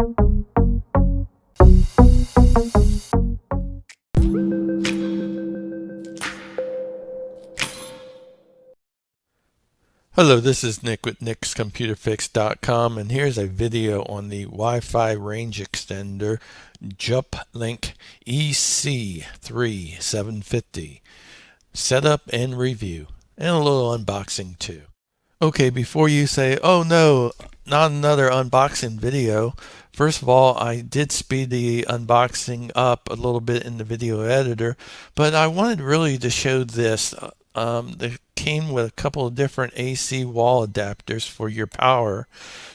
Hello, this is Nick with nickscomputerfix.com, and here's a video on the Wi-Fi range extender JupLink EC3-750 setup and review, and a little unboxing too. Okay, before you say, oh no, not another unboxing video, first of all, I did speed the unboxing up a little bit in the video editor, but I wanted really to show this. They came with a couple of different AC wall adapters for your power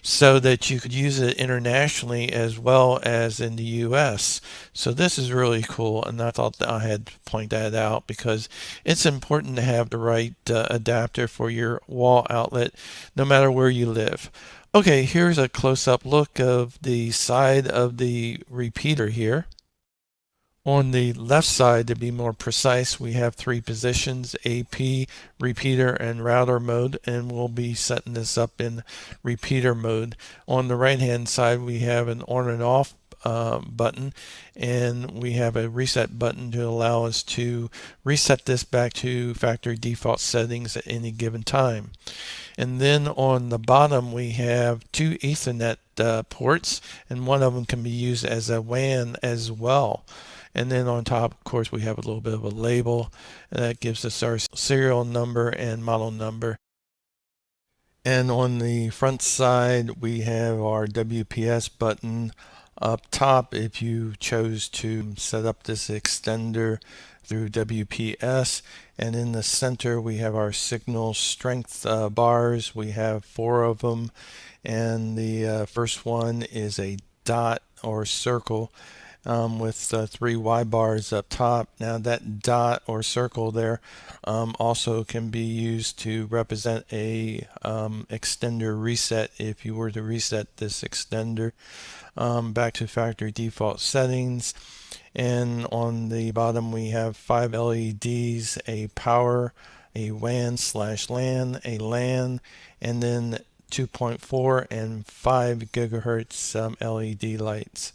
so that you could use it internationally as well as in the US. So this is really cool, and I thought that I had to point that out because it's important to have the right adapter for your wall outlet no matter where you live. Okay, here's a close-up look of the side of the repeater here. On the left side, to be more precise, we have three positions: AP, repeater, and router mode, and we'll be setting this up in repeater mode. On the right hand side, we have an on and off button, and we have a reset button to allow us to reset this back to factory default settings at any given time. And then on the bottom we have two Ethernet ports, and one of them can be used as a WAN as well. And then on top, of course, we have a little bit of a label that gives us our serial number and model number. And on the front side, we have our WPS button up top if you chose to set up this extender through WPS. And in the center, we have our signal strength bars. We have 4 of them. And the first one is a dot or circle with 3 Y bars up top. Now that dot or circle there also can be used to represent a extender reset if you were to reset this extender back to factory default settings. And on the bottom we have 5 LEDs, a power, a WAN/LAN, a LAN, and then 2.4 and 5 gigahertz LED lights.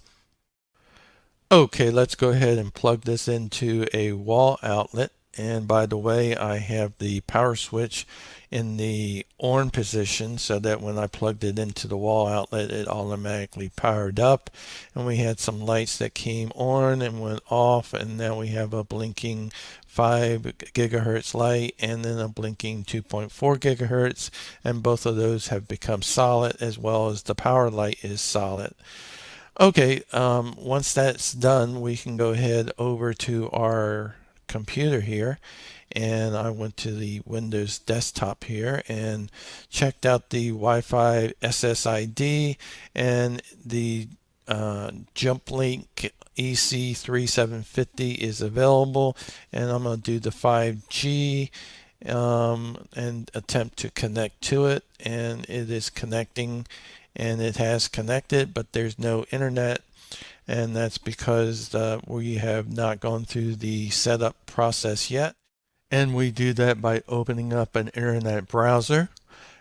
Okay, let's go ahead and plug this into a wall outlet. And by the way, I have the power switch in the on position so that when I plugged it into the wall outlet, it automatically powered up. And we had some lights that came on and went off, and now we have a blinking 5 gigahertz light and then a blinking 2.4 gigahertz, and both of those have become solid, as well as the power light is solid. Okay, once that's done, we can go ahead over to our computer here, and I went to the Windows desktop here and checked out the Wi-Fi SSID, and the JupLink EC3-750 is available, and I'm going to do the 5G and attempt to connect to it, and it is connecting. And it has connected, but there's no internet, and that's because we have not gone through the setup process yet. And we do that by opening up an internet browser,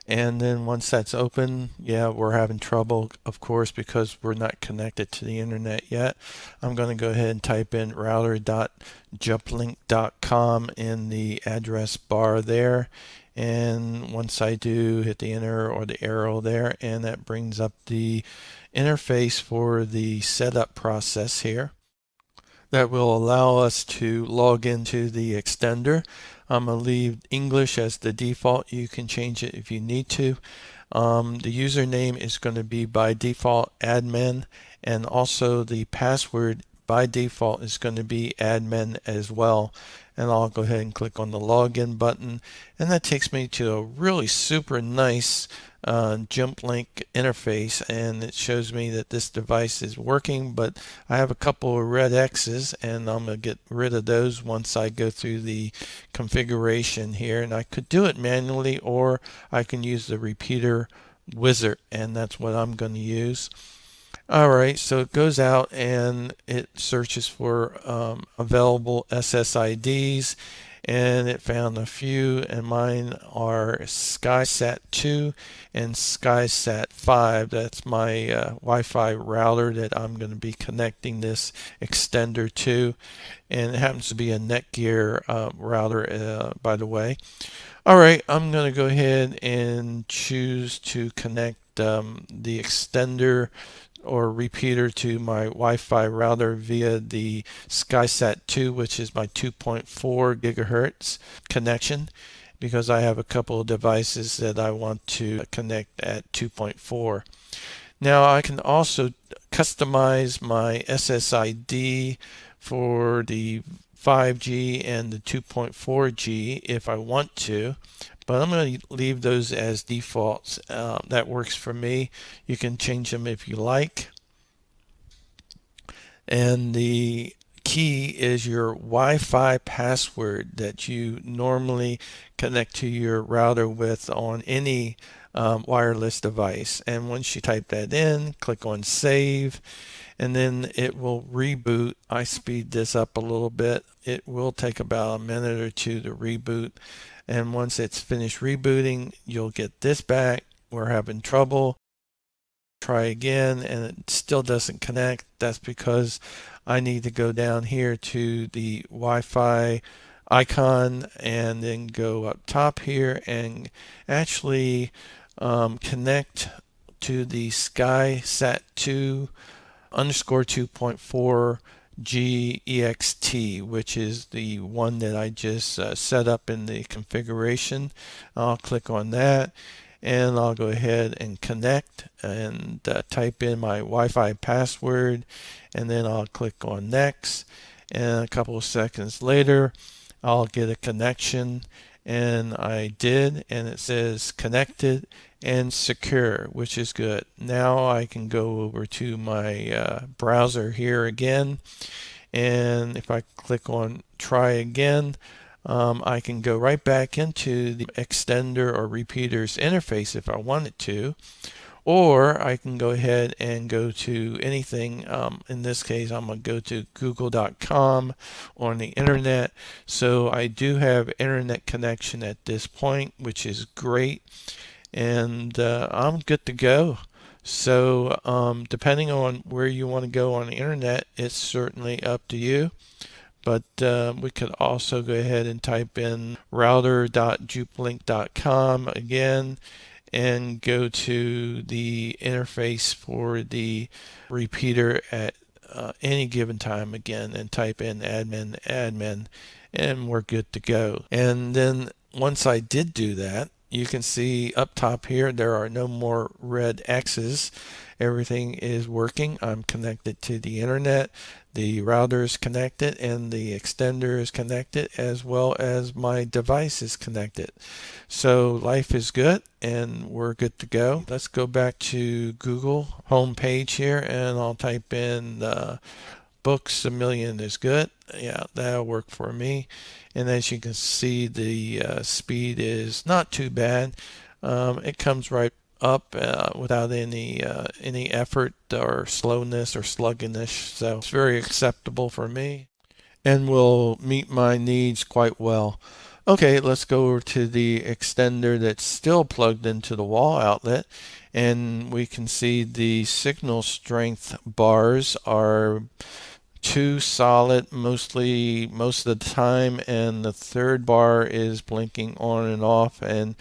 and then once that's open, yeah, we're having trouble, of course, because we're not connected to the internet yet. I'm going to go ahead and type in router.juplink.com in the address bar there. And once I do, hit the enter or the arrow there, and that brings up the interface for the setup process here that will allow us to log into the extender. I'm going to leave English as the default. You can change it if you need to. The username is going to be by default admin, and also the password by default is going to be admin as well. And I'll go ahead and click on the login button, and that takes me to a really super nice JupLink interface, and it shows me that this device is working, but I have a couple of red X's, and I'm going to get rid of those once I go through the configuration here. And I could do it manually, or I can use the repeater wizard, and that's what I'm going to use. Alright, so it goes out and it searches for available SSIDs, and it found a few, and mine are SkySat2 and SkySat5. That's my Wi-Fi router that I'm going to be connecting this extender to, and it happens to be a Netgear router, by the way. Alright, I'm going to go ahead and choose to connect the extender or repeater to my Wi-Fi router via the SkySat2, which is my 2.4 gigahertz connection, because I have a couple of devices that I want to connect at 2.4. Now I can also customize my SSID for the 5G and the 2.4G if I want to, but I'm going to leave those as defaults. That works for me. You can change them if you like. And the key is your Wi-Fi password that you normally connect to your router with on any wireless device. And once you type that in, click on save, and then it will reboot. I speed this up a little bit. It will take about a minute or two to reboot, and once it's finished rebooting, you'll get this back: we're having trouble. Try again, and it still doesn't connect. That's because I need to go down here to the Wi-Fi icon and then go up top here and actually connect to the SkySat2 underscore 2.4 GEXT, which is the one that I just set up in the configuration. I'll click on that, and I'll go ahead and connect and type in my Wi-Fi password, and then I'll click on next, and a couple of seconds later I'll get a connection, and I did, and it says connected and secure, which is good. Now I can go over to my browser here again, and if I click on try again, I can go right back into the extender or repeaters interface if I wanted to, or I can go ahead and go to anything. In this case, I'm going to go to google.com on the internet. So I do have internet connection at this point, which is great, and I'm good to go. So depending on where you want to go on the internet, it's certainly up to you. But we could also go ahead and type in router.juplink.com again and go to the interface for the repeater at any given time again and type in admin, and we're good to go. And then once I did do that, you can see up top here there are no more red X's. Everything is working. I'm connected to the internet. The router is connected, and the extender is connected, as well as my device is connected. So life is good, and we're good to go. Let's go back to Google homepage here, and I'll type in books a million is good. Yeah, that'll work for me. And as you can see, the speed is not too bad. It comes right up without any effort or slowness or sluggishness, so it's very acceptable for me and will meet my needs quite well. Okay, let's go over to the extender that's still plugged into the wall outlet, and we can see the signal strength bars are 2 solid most of the time, and the third bar is blinking on and off, and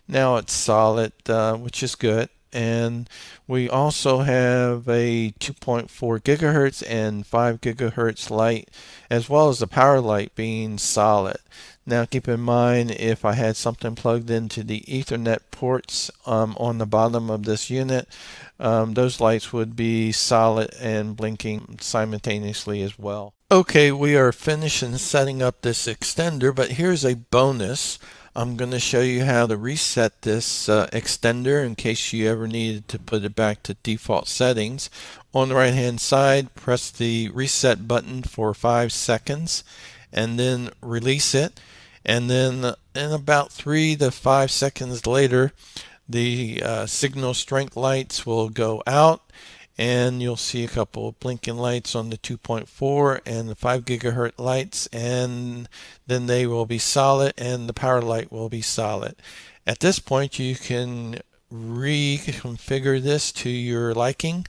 now it's solid, which is good. And we also have a 2.4 gigahertz and 5 gigahertz light, as well as the power light being solid. Now keep in mind, if I had something plugged into the Ethernet ports on the bottom of this unit, those lights would be solid and blinking simultaneously as well. Okay, we are finishing setting up this extender, but here's a bonus. I'm going to show you how to reset this extender in case you ever needed to put it back to default settings. On the right hand side, press the reset button for 5 seconds and then release it, and then in about 3 to 5 seconds later, the signal strength lights will go out and you'll see a couple of blinking lights on the 2.4 and the 5 gigahertz lights, and then they will be solid and the power light will be solid. At this point you can reconfigure this to your liking.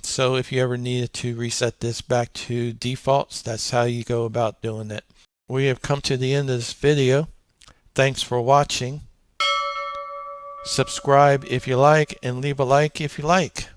So if you ever needed to reset this back to defaults, that's how you go about doing it. We have come to the end of this video. Thanks for watching. Subscribe if you like, and leave a like if you like.